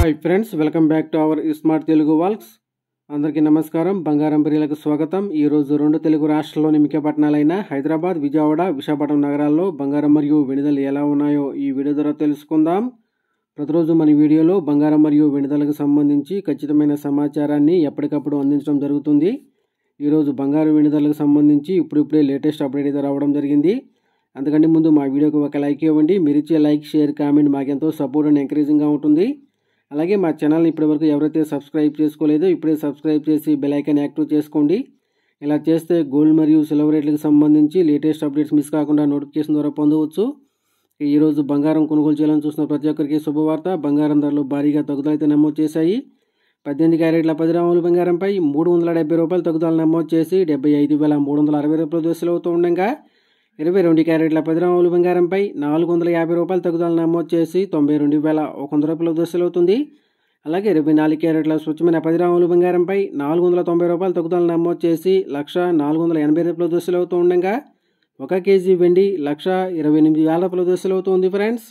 Hi friends, welcome back to our smart Telugu walks. అందరికీ నమస్కారం. బంగారం ప్రియులకు స్వాగతం. ఈరోజు రెండు తెలుగు రాష్ట్రాల్లోని ముఖ్య పట్టణాలైన హైదరాబాద్, విజయవాడ, విశాఖపట్నం నగరాల్లో బంగారం మరియు వెండి ఎలా ఉన్నాయో ఈ వీడియో ద్వారా తెలుసుకుందాం. ప్రతిరోజు మన వీడియోలో బంగారం మరియు వెండి సంబంధించి ఖచ్చితమైన సమాచారాన్ని ఎప్పటికప్పుడు అందించడం జరుగుతుంది. ఈరోజు బంగారం వెండి సంబంధించి ఇప్పుడిప్పుడే లేటెస్ట్ అప్డేట్ అయితే రావడం జరిగింది. అందుకంటే ముందు మా వీడియోకి ఒక లైక్ ఇవ్వండి. మీరు ఇచ్చే లైక్, షేర్, కామెంట్ మాకెంతో సపోర్ట్ అండ్ ఎంకరేజింగ్గా ఉంటుంది. అలాగే మా ఛానల్ని ఇప్పటివరకు ఎవరైతే సబ్స్క్రైబ్ చేసుకోలేదో ఇప్పుడే సబ్స్క్రైబ్ చేసి బెల్ ఐకాన్ యాక్టివ్ చేసుకోండి. ఇలా చేస్తే గోల్డ్ మరియు సిల్వర్ రేట్లకు సంబంధించి లేటెస్ట్ అప్డేట్స్ మిస్ కాకుండా నోటిఫికేషన్ ద్వారా పొందవచ్చు. ఈరోజు బంగారం కొనుగోలు చేయాలని చూస్తున్న ప్రతి ఒక్కరికి శుభవార్త. బంగారం ధరలు భారీగా తగ్గుదలైతే నమోదు చేశాయి. 18 క్యారెట్ల 10 గ్రాముల బంగారంపై ₹370 తగ్గుదల నమోదు చేసి ₹75,360 దశలవుతూ ఉండగా 22 క్యారెట్ల 10 గ్రాముల బంగారంపై ₹450 తగ్గుదల నమోదు చేసి ₹92,100 దశలవుతుంది. అలాగే 24 క్యారెట్ల స్వచ్ఛమైన 10 గ్రాముల బంగారంపై ₹490 తగ్గుదల నమోదు చేసి ₹1,480 దశలవుతూ ఉండగా 1 కేజీ వెండి ₹128,000 దశలవుతుంది. ఫ్రెండ్స్,